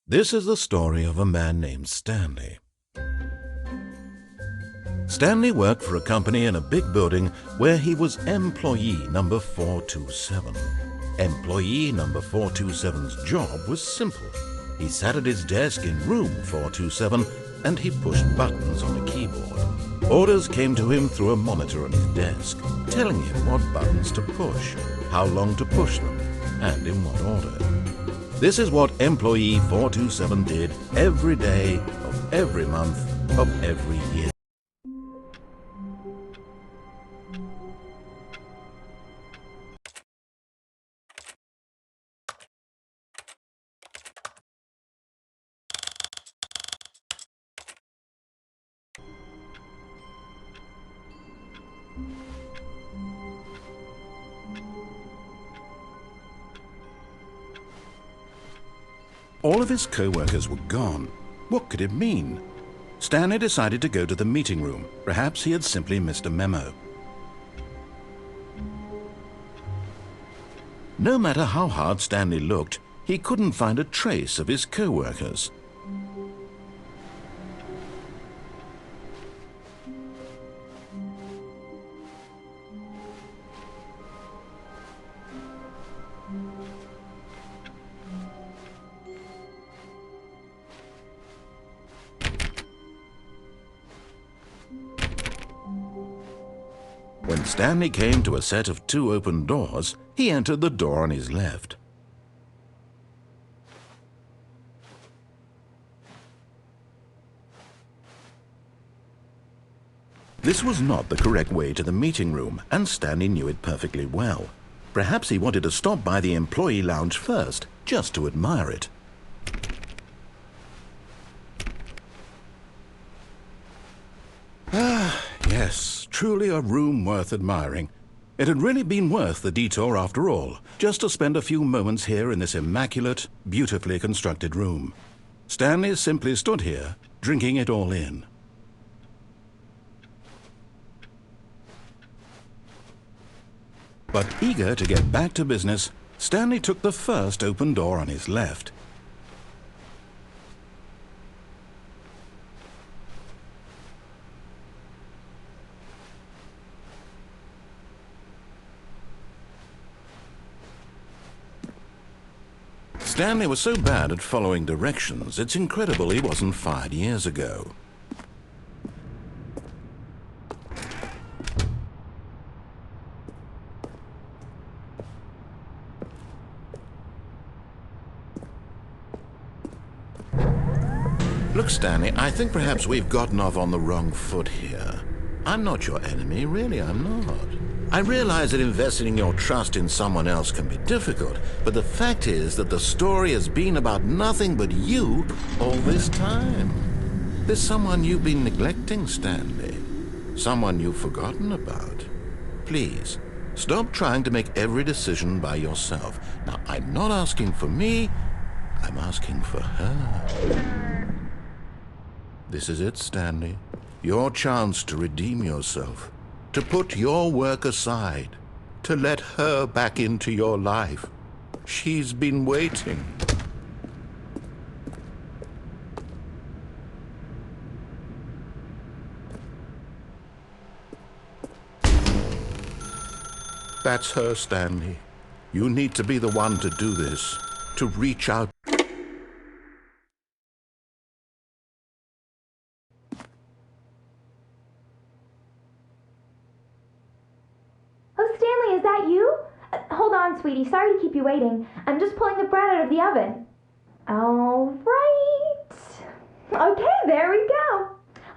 This is the story of a man named Stanley. Stanley worked for a company in a big building where he was employee number 427. Employee number 427's job was simple. He sat at his desk in room 427 and he pushed buttons on a keyboard. Orders came to him through a monitor on his desk, telling him what buttons to push, how long to push them, and in what order. This is what employee 427 did every day of every month of every year. All of his co-workers were gone. What could it mean? Stanley decided to go to the meeting room. Perhaps he had simply missed a memo. No matter how hard Stanley looked, he couldn't find a trace of his co-workers. When Stanley came to a set of 2 open doors, he entered the door on his left. This was not the correct way to the meeting room, and Stanley knew it perfectly well. Perhaps he wanted to stop by the employee lounge first, just to admire it. Yes, truly a room worth admiring. It had really been worth the detour after all, just to spend a few moments here in this immaculate, beautifully constructed room. Stanley simply stood here, drinking it all in. But eager to get back to business, Stanley took the first open door on his left. Stanley was so bad at following directions, it's incredible he wasn't fired years ago. Look, Stanley, I think perhaps we've gotten off on the wrong foot here. I'm not your enemy, really, I'm not. I realize that investing your trust in someone else can be difficult, but the fact is that the story has been about nothing but you all this time. There's someone you've been neglecting, Stanley. Someone you've forgotten about. Please, stop trying to make every decision by yourself. Now, I'm not asking for me, I'm asking for her. This is it, Stanley. Your chance to redeem yourself. To put your work aside, to let her back into your life. She's been waiting. That's her, Stanley. You need to be the one to do this, to reach out. Is that you? Hold on, sweetie. Sorry to keep you waiting. I'm just pulling the bread out of the oven. All right. Okay, there we go.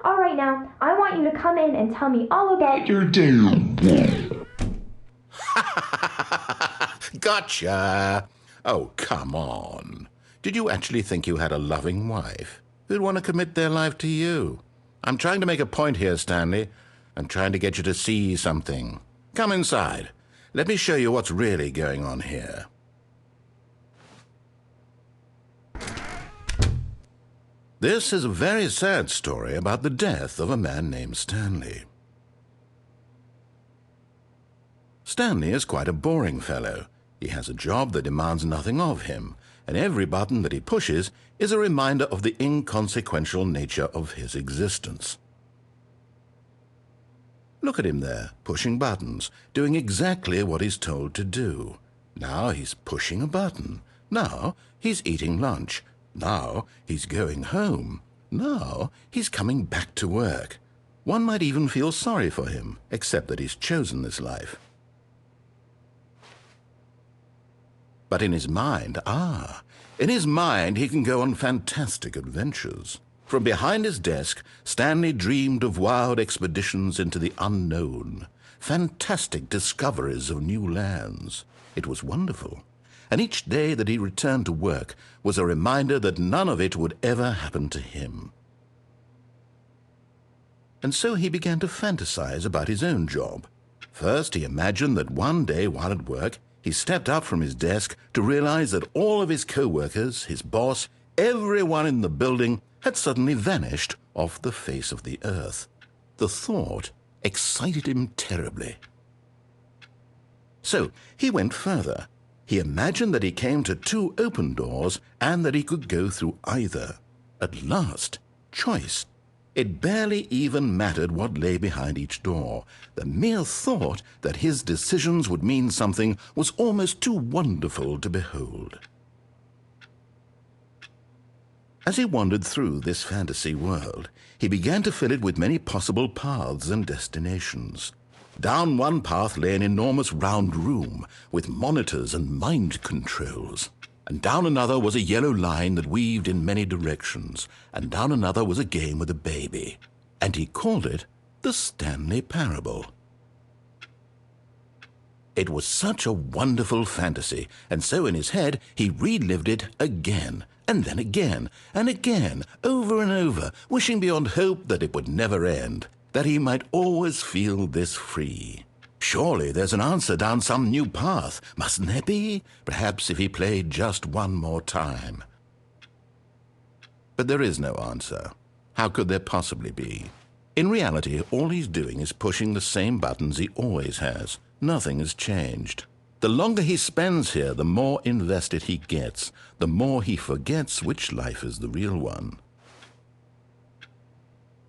All right, now, I want you to come in and tell me all about your day. Gotcha. Oh, come on. Did you actually think you had a loving wife who'd want to commit their life to you? I'm trying to make a point here, Stanley. I'm trying to get you to see something. Come inside. Let me show you what's really going on here. This is a very sad story about the death of a man named Stanley. Stanley is quite a boring fellow. He has a job that demands nothing of him, and every button that he pushes is a reminder of the inconsequential nature of his existence. Look at him there, pushing buttons, doing exactly what he's told to do. Now he's pushing a button. Now he's eating lunch. Now he's going home. Now he's coming back to work. One might even feel sorry for him, except that he's chosen this life. But in his mind, in his mind he can go on fantastic adventures. From behind his desk, Stanley dreamed of wild expeditions into the unknown, fantastic discoveries of new lands. It was wonderful, and each day that he returned to work was a reminder that none of it would ever happen to him. And so he began to fantasize about his own job. First, he imagined that one day while at work, he stepped up from his desk to realize that all of his co-workers, his boss, everyone in the building had suddenly vanished off the face of the earth. The thought excited him terribly. So he went further. He imagined that he came to two open doors and that he could go through either. At last, choice. It barely even mattered what lay behind each door. The mere thought that his decisions would mean something was almost too wonderful to behold. As he wandered through this fantasy world, he began to fill it with many possible paths and destinations. Down one path lay an enormous round room with monitors and mind controls. And down another was a yellow line that weaved in many directions, and down another was a game with a baby. And he called it the Stanley Parable. It was such a wonderful fantasy, and so in his head he relived it again, and then again, and again, over and over, wishing beyond hope that it would never end, that he might always feel this free. Surely there's an answer down some new path, mustn't there be? Perhaps if he played just one more time. But there is no answer. How could there possibly be? In reality, all he's doing is pushing the same buttons he always has. Nothing has changed. The longer he spends here, the more invested he gets, the more he forgets which life is the real one.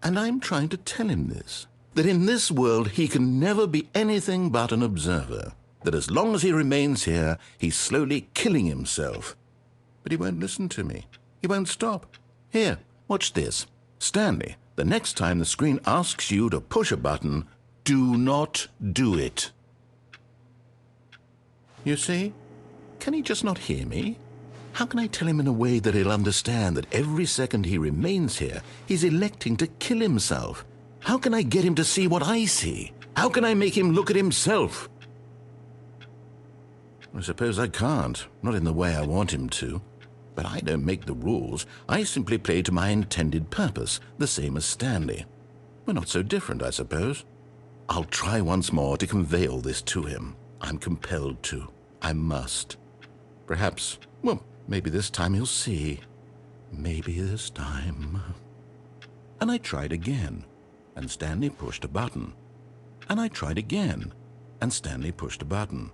And I'm trying to tell him this, that in this world he can never be anything but an observer, that as long as he remains here, he's slowly killing himself. But he won't listen to me. He won't stop. Here, watch this. Stanley, the next time the screen asks you to push a button, do not do it. You see? Can he just not hear me? How can I tell him in a way that he'll understand that every second he remains here, he's electing to kill himself? How can I get him to see what I see? How can I make him look at himself? I suppose I can't, not in the way I want him to. But I don't make the rules. I simply play to my intended purpose, the same as Stanley. We're not so different, I suppose. I'll try once more to convey all this to him. I'm compelled to. I must. Perhaps, well, maybe this time he'll see. Maybe this time. And I tried again, and Stanley pushed a button. And I tried again, and Stanley pushed a button.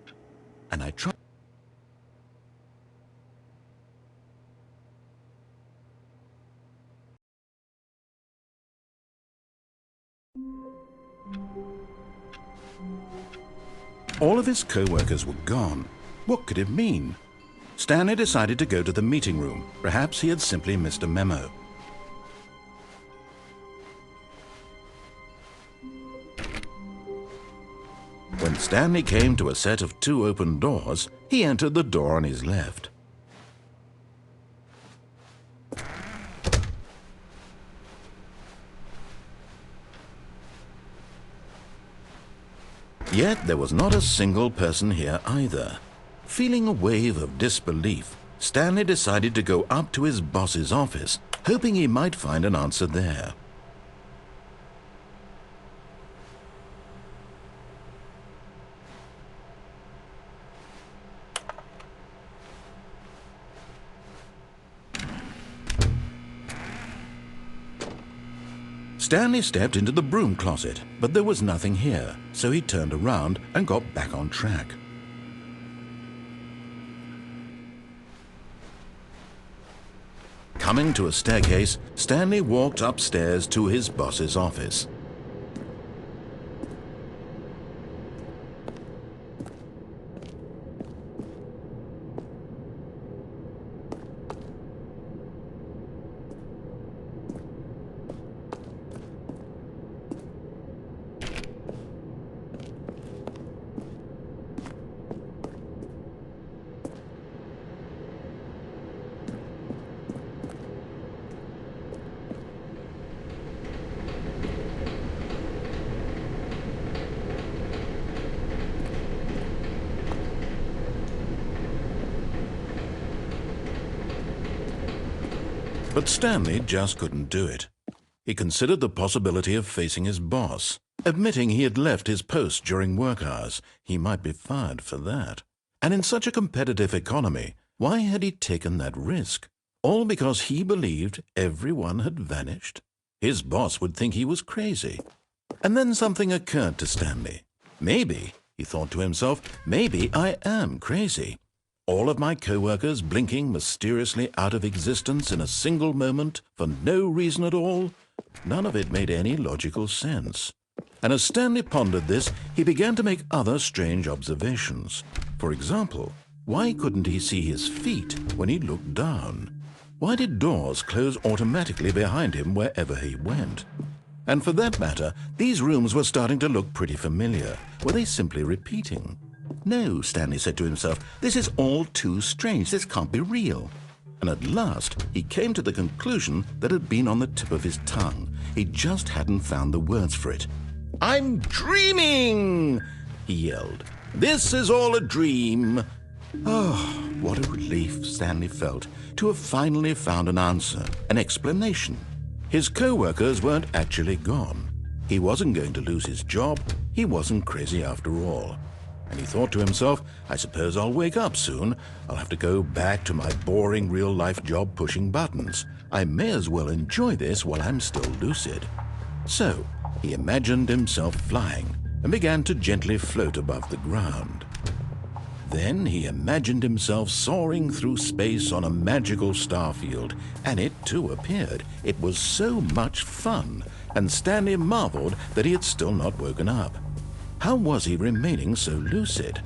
And I tried. All of his co-workers were gone. What could it mean? Stanley decided to go to the meeting room. Perhaps he had simply missed a memo. When Stanley came to a set of two open doors, he entered the door on his left. Yet there was not a single person here either. Feeling a wave of disbelief, Stanley decided to go up to his boss's office, hoping he might find an answer there. Stanley stepped into the broom closet, but there was nothing here, so he turned around and got back on track. Coming to a staircase, Stanley walked upstairs to his boss's office. But Stanley just couldn't do it. He considered the possibility of facing his boss. Admitting he had left his post during work hours, he might be fired for that. And in such a competitive economy, why had he taken that risk? All because he believed everyone had vanished? His boss would think he was crazy. And then something occurred to Stanley. Maybe, he thought to himself, maybe I am crazy. All of my co-workers blinking mysteriously out of existence in a single moment for no reason at all? None of it made any logical sense. And as Stanley pondered this, he began to make other strange observations. For example, why couldn't he see his feet when he looked down? Why did doors close automatically behind him wherever he went? And for that matter, these rooms were starting to look pretty familiar. Were they simply repeating? No, Stanley said to himself, this is all too strange. This can't be real. And at last, he came to the conclusion that had been on the tip of his tongue. He just hadn't found the words for it. "I'm dreaming!" he yelled. "This is all a dream." Oh, what a relief Stanley felt to have finally found an answer, an explanation. His co-workers weren't actually gone. He wasn't going to lose his job. He wasn't crazy after all. And he thought to himself, I suppose I'll wake up soon. I'll have to go back to my boring real-life job pushing buttons. I may as well enjoy this while I'm still lucid. So he imagined himself flying and began to gently float above the ground. Then he imagined himself soaring through space on a magical starfield, and it too appeared. It was so much fun, and Stanley marveled that he had still not woken up. How was he remaining so lucid?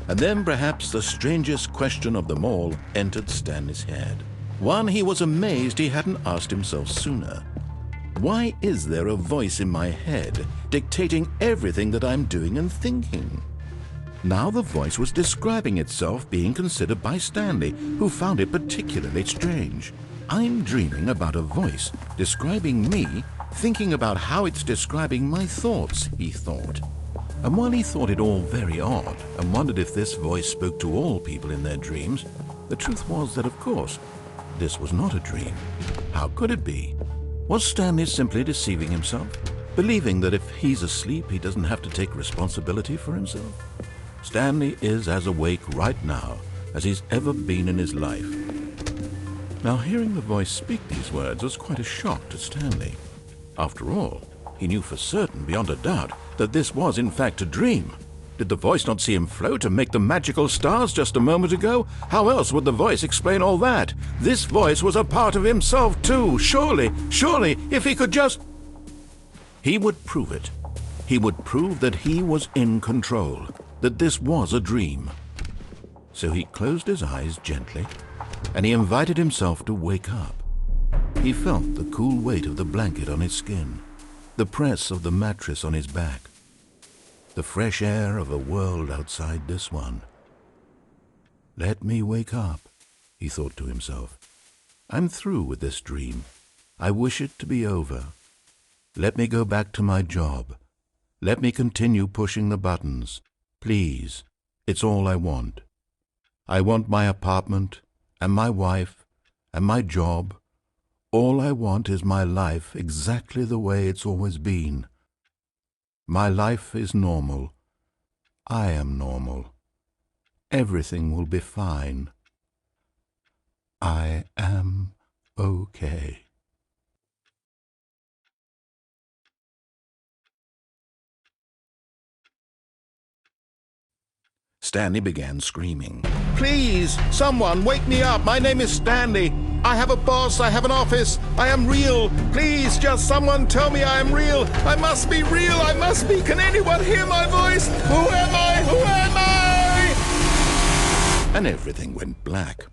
And then perhaps the strangest question of them all entered Stanley's head. One he was amazed he hadn't asked himself sooner. Why is there a voice in my head dictating everything that I'm doing and thinking? Now the voice was describing itself being considered by Stanley, who found it particularly strange. I'm dreaming about a voice describing me, thinking about how it's describing my thoughts, he thought. And while he thought it all very odd and wondered if this voice spoke to all people in their dreams, the truth was that, of course, this was not a dream. How could it be? Was Stanley simply deceiving himself, believing that if he's asleep, he doesn't have to take responsibility for himself? Stanley is as awake right now as he's ever been in his life. Now, hearing the voice speak these words was quite a shock to Stanley. After all, he knew for certain, beyond a doubt, that this was in fact a dream. Did the voice not see him float and make the magical stars just a moment ago? How else would the voice explain all that? This voice was a part of himself too. Surely, if he could just... He would prove it. He would prove that he was in control, that this was a dream. So he closed his eyes gently, and he invited himself to wake up. He felt the cool weight of the blanket on his skin, the press of the mattress on his back, the fresh air of a world outside this one. Let me wake up, he thought to himself. I'm through with this dream. I wish it to be over. Let me go back to my job. Let me continue pushing the buttons. Please, it's all I want. I want my apartment, and my wife, and my job. All I want is my life exactly the way it's always been. My life is normal. I am normal. Everything will be fine. I am okay. Stanley began screaming. "Please, someone, wake me up. My name is Stanley. I have a boss. I have an office. I am real. Please, just someone tell me I am real. I must be real. I must be. Can anyone hear my voice? Who am I? Who am I?" And everything went black.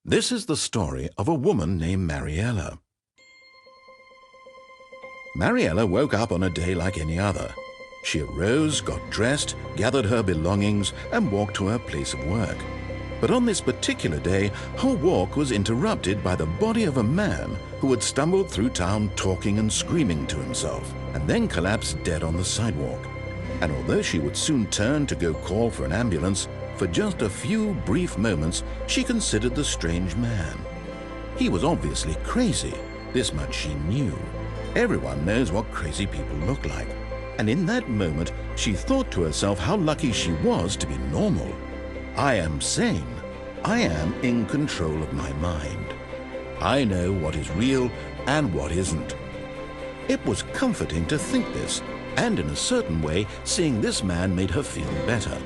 This is the story of a woman named Mariella. Mariella woke up on a day like any other. She arose, got dressed, gathered her belongings, and walked to her place of work. But on this particular day, her walk was interrupted by the body of a man who had stumbled through town talking and screaming to himself, and then collapsed dead on the sidewalk. And although she would soon turn to go call for an ambulance, for just a few brief moments she considered the strange man. He was obviously crazy, this much she knew. Everyone knows what crazy people look like. And in that moment, she thought to herself how lucky she was to be normal. I am sane. I am in control of my mind. I know what is real and what isn't. It was comforting to think this, and in a certain way, seeing this man made her feel better.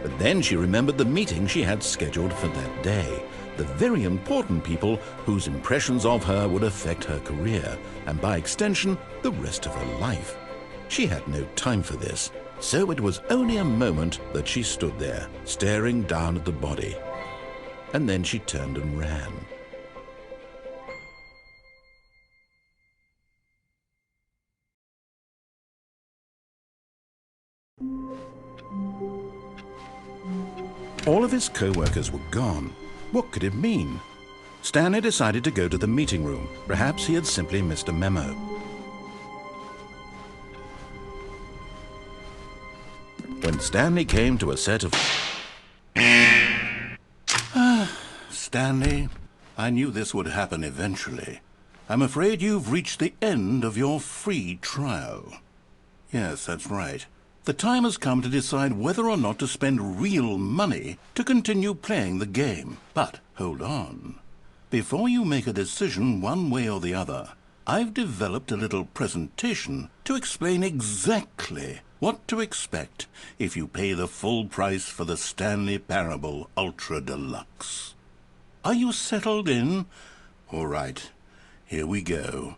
But then she remembered the meeting she had scheduled for that day, the very important people whose impressions of her would affect her career, and by extension, the rest of her life. She had no time for this, so it was only a moment that she stood there, staring down at the body. And then she turned and ran. All of his co-workers were gone. What could it mean? Stanley decided to go to the meeting room. Perhaps he had simply missed a memo. When Stanley came to a set of... Stanley, I knew this would happen eventually. I'm afraid you've reached the end of your free trial. Yes, that's right. The time has come to decide whether or not to spend real money to continue playing the game. But hold on. Before you make a decision one way or the other, I've developed a little presentation to explain exactly what to expect if you pay the full price for the Stanley Parable Ultra Deluxe. Are you settled in? All right, here we go.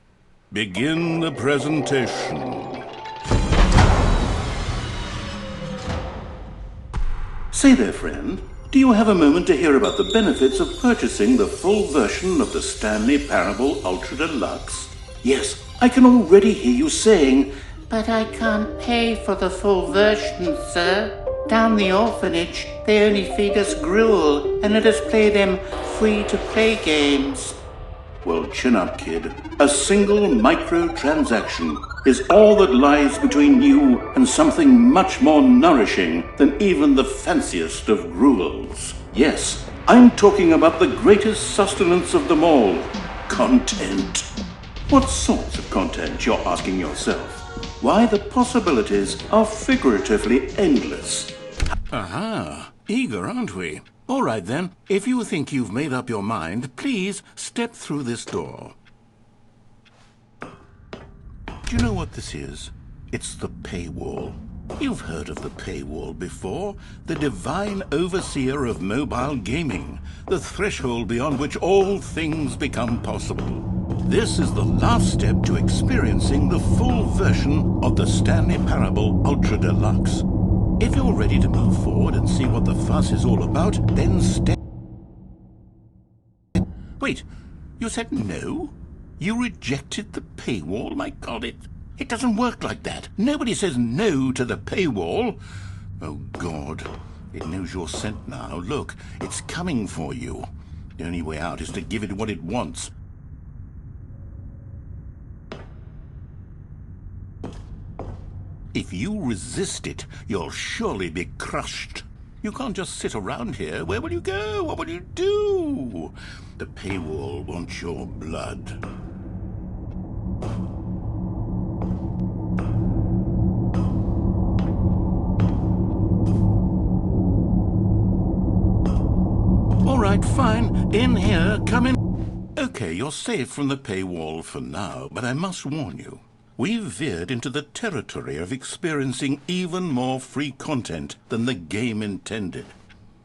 Begin the presentation. Say there, friend, do you have a moment to hear about the benefits of purchasing the full version of the Stanley Parable Ultra Deluxe? Yes, I can already hear you saying, "But I can't pay for the full version, sir. Down the orphanage, they only feed us gruel and let us play them free-to-play games." Well, chin up, kid. A single microtransaction is all that lies between you and something much more nourishing than even the fanciest of gruels. Yes, I'm talking about the greatest sustenance of them all, content. What sorts of content, you're asking yourself? Why, the possibilities are figuratively endless. Aha, eager, aren't we? All right then, if you think you've made up your mind, please step through this door. Do you know what this is? It's the paywall. You've heard of the paywall before. The divine overseer of mobile gaming. The threshold beyond which all things become possible. This is the last step to experiencing the full version of the Stanley Parable Ultra Deluxe. If you're ready to move forward and see what the fuss is all about, then step... Wait, you said no? You rejected the paywall? My God, it doesn't work like that. Nobody says no to the paywall. Oh, God. It knows you're sent now. Look, it's coming for you. The only way out is to give it what it wants. If you resist it, you'll surely be crushed. You can't just sit around here. Where will you go? What will you do? The paywall wants your blood. All right, fine. In here, come in. Okay, you're safe from the paywall for now, but I must warn you. We've veered into the territory of experiencing even more free content than the game intended.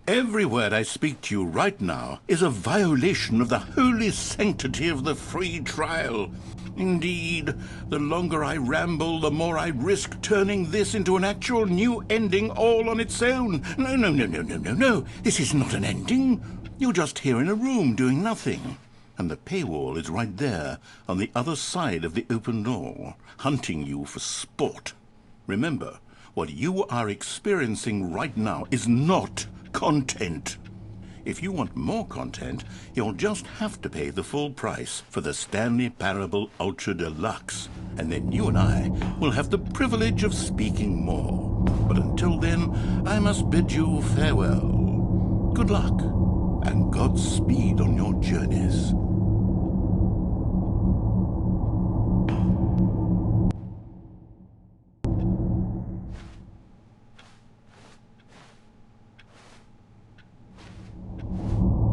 Every word I speak to you right now is a violation of the holy sanctity of the free trial. Indeed, the longer I ramble, the more I risk turning this into an actual new ending all on its own. No. This is not an ending. You're just here in a room doing nothing. And the paywall is right there, on the other side of the open door, hunting you for sport. Remember, what you are experiencing right now is not content. If you want more content, you'll just have to pay the full price for the Stanley Parable Ultra Deluxe, and then you and I will have the privilege of speaking more. But until then, I must bid you farewell. Good luck, and Godspeed on your journeys.